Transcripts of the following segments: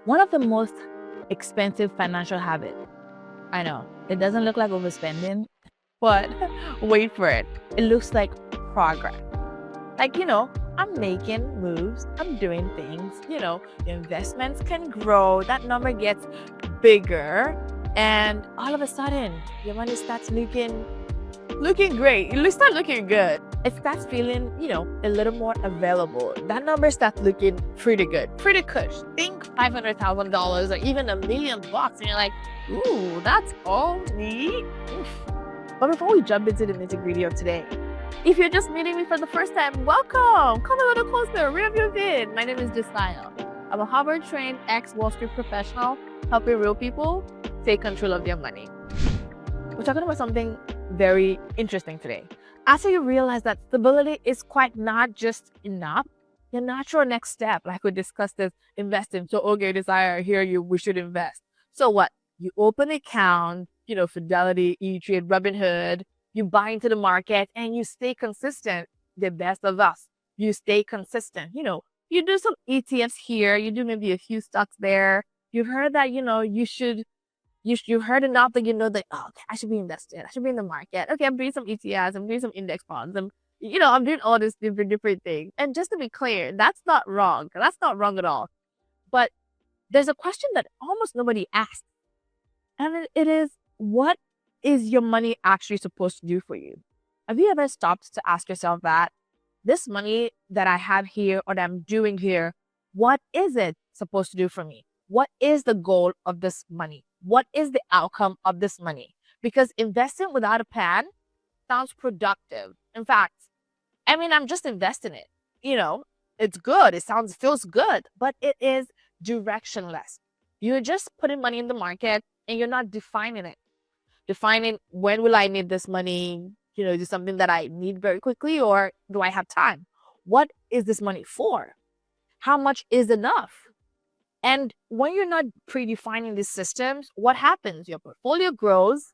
One of the most expensive financial habits. I know it doesn't look like overspending, but wait for it. It looks like progress. Like, I'm making moves, I'm doing things, investments can grow, that number gets bigger, and all of a sudden, your money starts looking great. It starts looking good. It starts feeling, a little more available. That number starts looking pretty good, pretty cush. Think $500,000 or even $1 million, and you're like, ooh, that's all me. Oof. But before we jump into the nitty-gritty of today, if you're just meeting me for the first time, welcome. Come a little closer. Where have you been? My name is Josiah. I'm a Harvard-trained ex-Wall Street professional helping real people take control of their money. We're talking about something very interesting today. After you realize that stability is quite not just enough, your natural next step, like we discussed, is investing. So, okay, Desire, here we should invest. So what? You open an account, Fidelity, E-Trade, Robinhood, you buy into the market and you stay consistent. The best of us. You stay consistent. You do some ETFs here, you do maybe a few stocks there. You've heard that, you heard enough that that, oh, okay, I should be invested. I should be in the market. Okay, I'm doing some ETFs. I'm doing some index funds. I'm doing all these different things. And just to be clear, that's not wrong. That's not wrong at all. But there's a question that almost nobody asks. And it is, what is your money actually supposed to do for you? Have you ever stopped to ask yourself that? This money that I have here or that I'm doing here, what is it supposed to do for me? What is the goal of this money? What is the outcome of this money? Because investing without a plan sounds productive. In fact, I'm just investing it. It's good. Feels good, but it is directionless. You're just putting money in the market and you're not defining it. Defining, when will I need this money? Is it something that I need very quickly, or do I have time? What is this money for? How much is enough? And when you're not predefining these systems, what happens? Your portfolio grows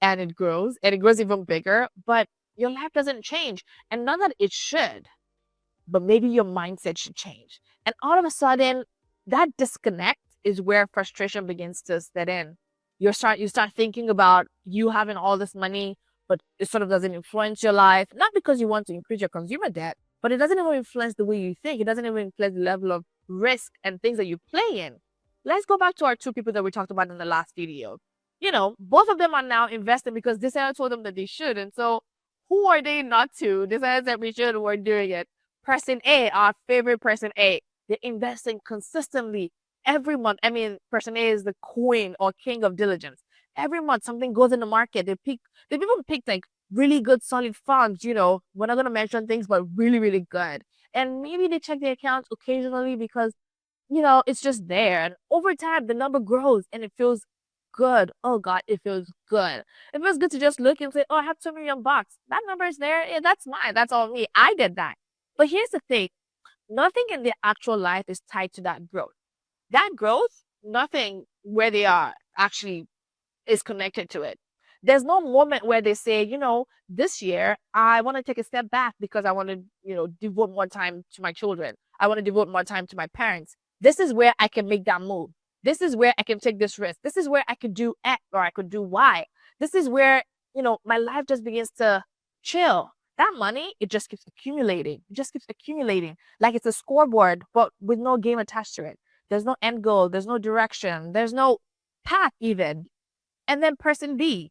and it grows even bigger, but your life doesn't change. And not that it should, but maybe your mindset should change. And all of a sudden, that disconnect is where frustration begins to set in. You start thinking about you having all this money, but it sort of doesn't influence your life. Not because you want to increase your consumer debt, but it doesn't even influence the way you think. It doesn't even influence the level of risk and things that you play in. Let's go back to our two people that we talked about in the last video. Both of them are now investing because Desire told them that they should. And so who are they not to? Desire said we should, we're doing it. Person A, our favorite person A, they're investing consistently every month. Person A is the queen or king of diligence. Every month something goes in the market. They've even picked like really good solid funds, we're not going to mention things, but really, really good. And maybe they check their accounts occasionally because, it's just there. And over time, the number grows and it feels good. Oh God, it feels good. It feels good to just look and say, oh, I have $2 million. That number is there. Yeah, that's mine. That's all me. I did that. But here's the thing. Nothing in their actual life is tied to that growth. That growth, nothing where they are actually is connected to it. There's no moment where they say, this year I want to take a step back because I want to, devote more time to my children. I want to devote more time to my parents. This is where I can make that move. This is where I can take this risk. This is where I could do X or I could do Y. This is where, my life just begins to chill. That money, it just keeps accumulating. It just keeps accumulating like it's a scoreboard, but with no game attached to it. There's no end goal. There's no direction. There's no path even. And then person B,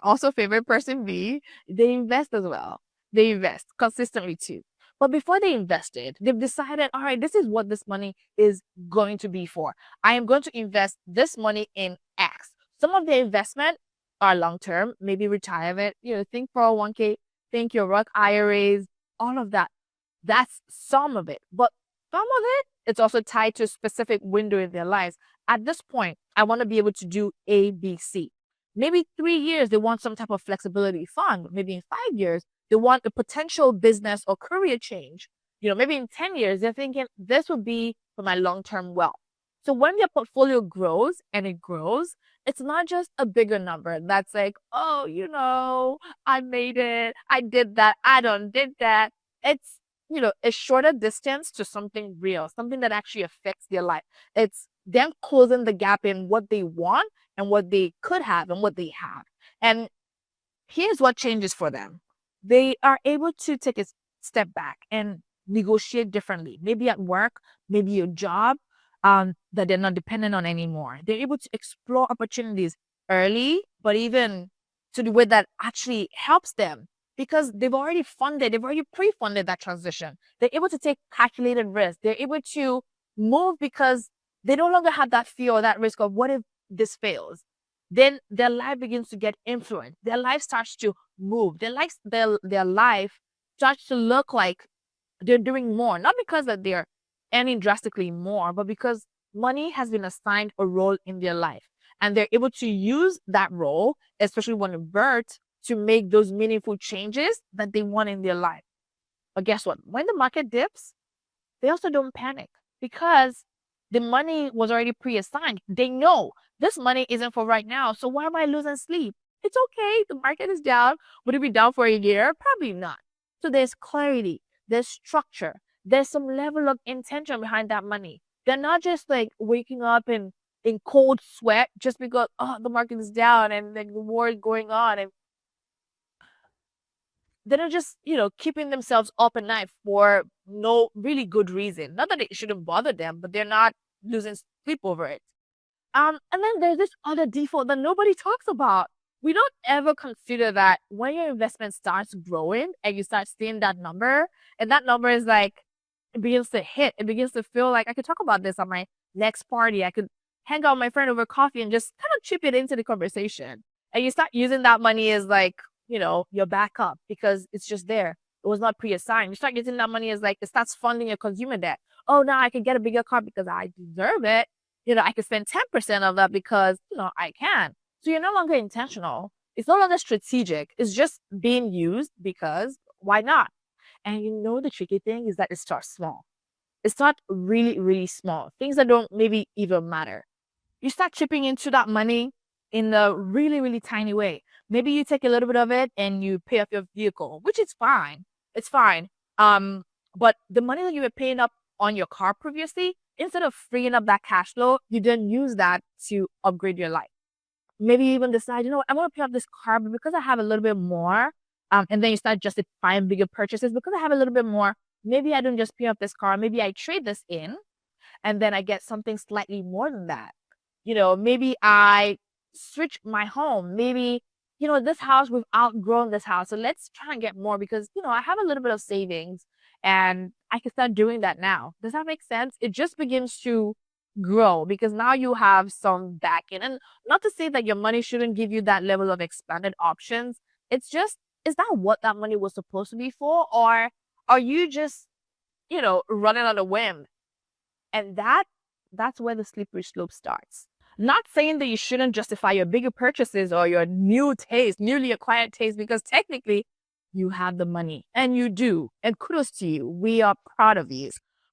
also favorite person B, they invest as well. They invest consistently too. But before they invested, they've decided, all right, this is what this money is going to be for. I am going to invest this money in X. Some of the investment are long-term, maybe retirement, think 401k, think your Roth IRAs, all of that. That's some of it. But some of it, it's also tied to a specific window in their lives. At this point, I want to be able to do A, B, C. Maybe 3 years, they want some type of flexibility fund. Maybe in 5 years, they want a potential business or career change. Maybe in 10 years, they're thinking this would be for my long-term wealth. So when your portfolio grows and it grows, it's not just a bigger number that's like, oh, I made it. I did that. I done did that. It's a shorter distance to something real, something that actually affects their life. It's them closing the gap in what they want and what they could have and what they have. And here's what changes for them. They are able to take a step back and negotiate differently, maybe at work, maybe a job that they're not dependent on anymore. They're able to explore opportunities early, but even to the way that actually helps them because they've already pre-funded that transition. They're able to take calculated risks. They're able to move because they no longer have that fear or that risk of what if this fails. Then their life begins to get influenced. Their life starts to move. Their life starts to look like they're doing more, not because that they're earning drastically more, but because money has been assigned a role in their life. And they're able to use that role, especially when it births, to make those meaningful changes that they want in their life. But guess what? When the market dips, they also don't panic because the money was already pre-assigned. They know this money isn't for right now. So why am I losing sleep? It's okay. The market is down. Would it be down for a year? Probably not. So there's clarity, there's structure, there's some level of intention behind that money. They're not just like waking up in cold sweat just because the market is down and like the war is going on, and they're not just keeping themselves up at night for no really good reason. Not that it shouldn't bother them, but they're not losing sleep over it. And then there's this other default that nobody talks about. We don't ever consider that when your investment starts growing and you start seeing that number, and that number is like, it begins to hit, it begins to feel like I could talk about this on my next party. I could hang out with my friend over coffee and just kind of chip it into the conversation. And you start using that money as like, your backup because it's just there. It was not pre-assigned. You start using that money as like, it starts funding your consumer debt. Oh, now I can get a bigger car because I deserve it. I could spend 10% of that because, I can. So you're no longer intentional. It's no longer strategic. It's just being used because why not? And the tricky thing is that it starts small. It starts really, really small. Things that don't maybe even matter. You start chipping into that money in a really, really tiny way. Maybe you take a little bit of it and you pay off your vehicle, which is fine. It's fine. But the money that you were paying up on your car previously, instead of freeing up that cash flow, you then use that to upgrade your life. Maybe you even decide, I want to pay off this car, but because I have a little bit more, and then you start justifying bigger purchases because I have a little bit more. Maybe I don't just pay off this car. Maybe I trade this in and then I get something slightly more than that. Maybe I switch my home. Maybe, this house, we've outgrown this house. So let's try and get more because, I have a little bit of savings and I can start doing that now. Does that make sense? It just begins to grow because now you have some backing. And not to say that your money shouldn't give you that level of expanded options. It's just, is that what that money was supposed to be for? Or are you just, running on a whim? And that's where the slippery slope starts. Not saying that you shouldn't justify your bigger purchases or your newly acquired taste, because technically you have the money and you do. And kudos to you. We are proud of you.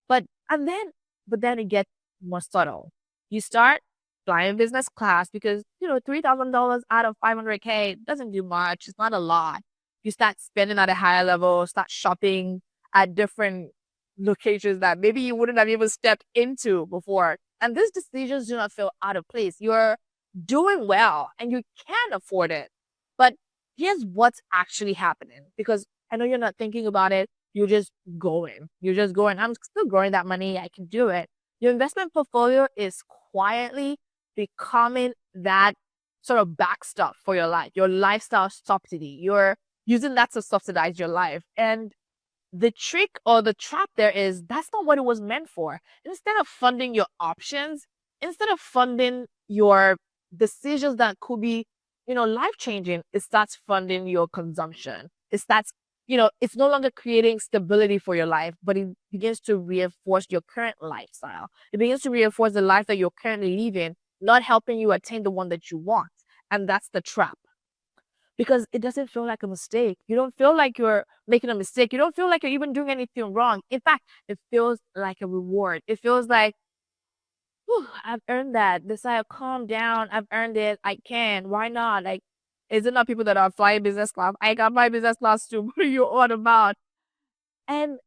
But and then but then it gets more subtle. You start flying business class because $3,000 out of 500K doesn't do much. It's not a lot. You start spending at a higher level, start shopping at different locations that maybe you wouldn't have even stepped into before. And these decisions do not feel out of place. You're doing well and you can afford it. But here's what's actually happening because I know you're not thinking about it. You're just going. You're just going. I'm still growing that money. I can do it. Your investment portfolio is quietly becoming that sort of backstop for your life, your lifestyle subsidy. You're using that to subsidize your life. And the trick or the trap there is that's not what it was meant for. Instead of funding your options, instead of funding your decisions that could be, life changing, it starts funding your consumption. It starts, it's no longer creating stability for your life, but it begins to reinforce your current lifestyle. It begins to reinforce the life that you're currently living, not helping you attain the one that you want. And that's the trap because it doesn't feel like a mistake. You don't feel like you're making a mistake. You don't feel like you're even doing anything wrong. In fact, it feels like a reward. It feels like, whew, I've earned that. Decide, calm down. I've earned it. I can. Why not? Like, is it not people that are flying business class? I got my business class too. What are you all about? And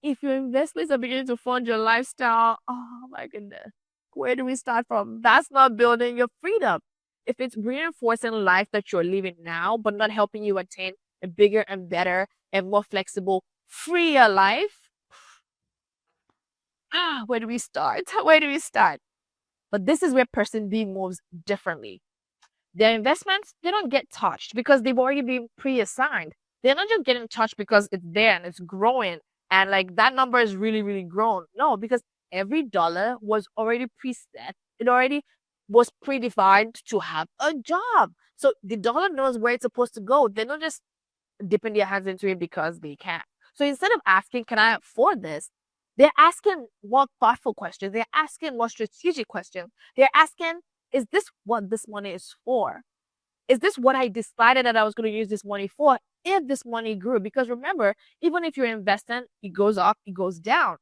if your investments are beginning to fund your lifestyle, oh my goodness, where do we start from? That's not building your freedom. If it's reinforcing life that you're living now, but not helping you attain a bigger and better and more flexible, freer life, where do we start? Where do we start? But this is where person B moves differently. Their investments, they don't get touched because they've already been pre-assigned. They're not just getting touched because it's there and it's growing and like that number is really, really grown. No, because every dollar was already preset. It already was predefined to have a job. So the dollar knows where it's supposed to go. They're not just dipping their hands into it because they can. So instead of asking, can I afford this? They're asking more thoughtful questions. They're asking more strategic questions. They're asking, is this what this money is for? Is this what I decided that I was going to use this money for if this money grew? Because remember, even if you're investing, it goes up, it goes down.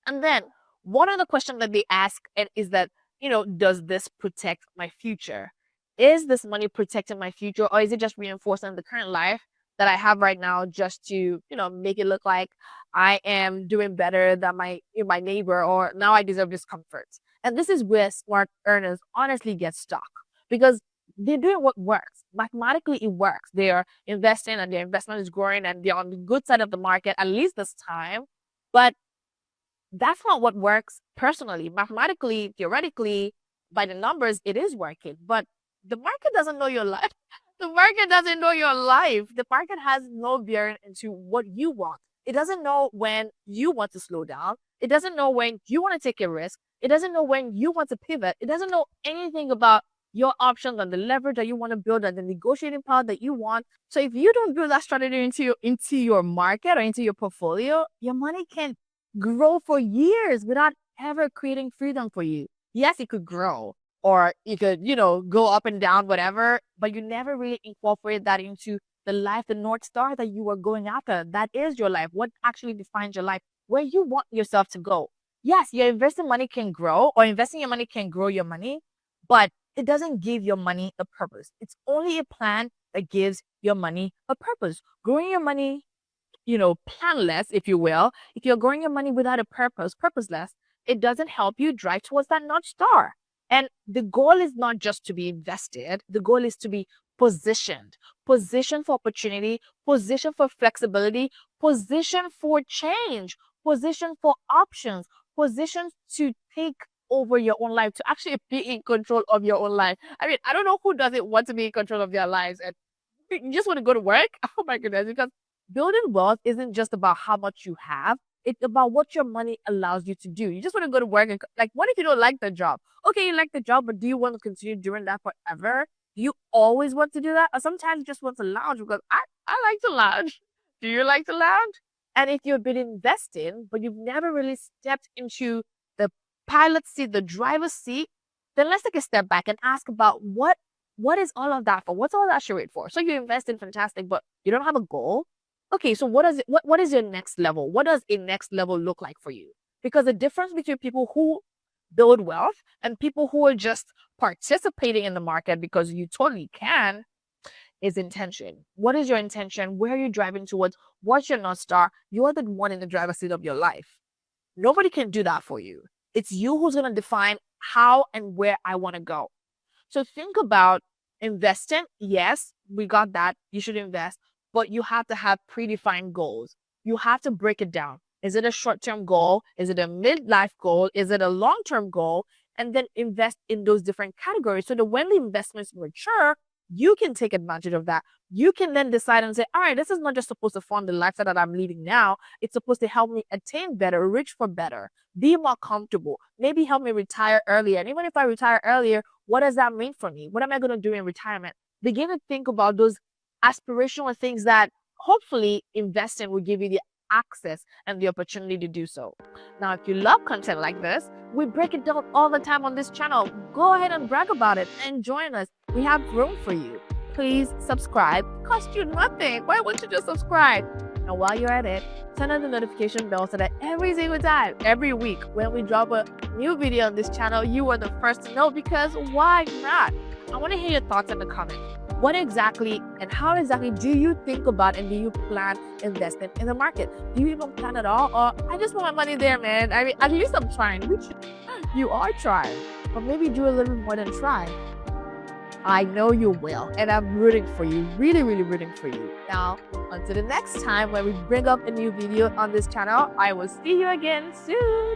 And then one other question that they ask is that, does this protect my future? Is this money protecting my future, or is it just reinforcing the current life that I have right now just to, make it look like I am doing better than my neighbor, or now I deserve this comfort? And this is where smart earners honestly get stuck because they're doing what works. Mathematically, it works. They are investing and their investment is growing and they're on the good side of the market, at least this time. But that's not what works personally. Mathematically, theoretically, by the numbers, it is working. But the market doesn't know your life. The market doesn't know your life. The market has no bearing into what you want. It doesn't know when you want to slow down. It doesn't know when you want to take a risk. It doesn't know when you want to pivot. It doesn't know anything about your options and the leverage that you want to build and the negotiating power that you want. So if you don't build that strategy into your market or into your portfolio, your money can grow for years without ever creating freedom for you. Yes, it could grow or it could, go up and down, whatever, but you never really incorporate that into the life, the North Star that you are going after. That is your life. What actually defines your life, where you want yourself to go. Yes, your investing money can grow or investing your money can grow your money, but it doesn't give your money a purpose. It's only a plan that gives your money a purpose. Growing your money, planless, if you will, if you're growing your money without a purpose, purposeless, it doesn't help you drive towards that North Star. And the goal is not just to be invested. The goal is to be positioned for opportunity, positioned for flexibility, positioned for change, positioned for options, positioned to take over your own life, to actually be in control of your own life. I mean, I don't know who doesn't want to be in control of their lives and you just want to go to work. Oh my goodness, because building wealth isn't just about how much you have. It's about what your money allows you to do. You just want to go to work and like, what if you don't like the job? Okay, you like the job, but do you want to continue doing that forever? Do you always want to do that? Or sometimes you just want to lounge because I like to lounge. Do you like to lounge? And if you've been investing, but you've never really stepped into the pilot seat, the driver's seat, then let's take a step back and ask about what is all of that for? What's all that charade for? So you invest in fantastic, but you don't have a goal. Okay, so what is your next level? What does a next level look like for you? Because the difference between people who build wealth and people who are just participating in the market because you totally can is intention. What is your intention? Where are you driving towards? What's your North Star? You're the one in the driver's seat of your life. Nobody can do that for you. It's you who's going to define how and where I want to go. So think about investing. Yes, we got that. You should invest, but you have to have predefined goals. You have to break it down. Is it a short-term goal? Is it a midlife goal? Is it a long-term goal? And then invest in those different categories so that when the investments mature, you can take advantage of that. You can then decide and say, all right, this is not just supposed to fund the lifestyle that I'm leading now. It's supposed to help me attain better, reach for better, be more comfortable, maybe help me retire earlier. And even if I retire earlier, what does that mean for me? What am I going to do in retirement? Begin to think about those aspirational things that hopefully investing will give you the access and the opportunity to do so. Now, if you love content like this, we break it down all the time on this channel. Go ahead and brag about it and join us. We have room for you. Please subscribe. It costs you nothing. Why wouldn't you just subscribe? And while you're at it, turn on the notification bell so that every single time, every week, when we drop a new video on this channel, you are the first to know, because why not? I want to hear your thoughts in the comments. what exactly and how exactly do you think about and do you plan investing in the market? Do you even plan at all? Or I just want my money there, man. I mean, at least I'm trying. Which you are trying, but maybe do a little bit more than try. I know you will, and I'm rooting for you, really, really rooting for you. Now, until the next time when we bring up a new video on this channel, I will see you again soon.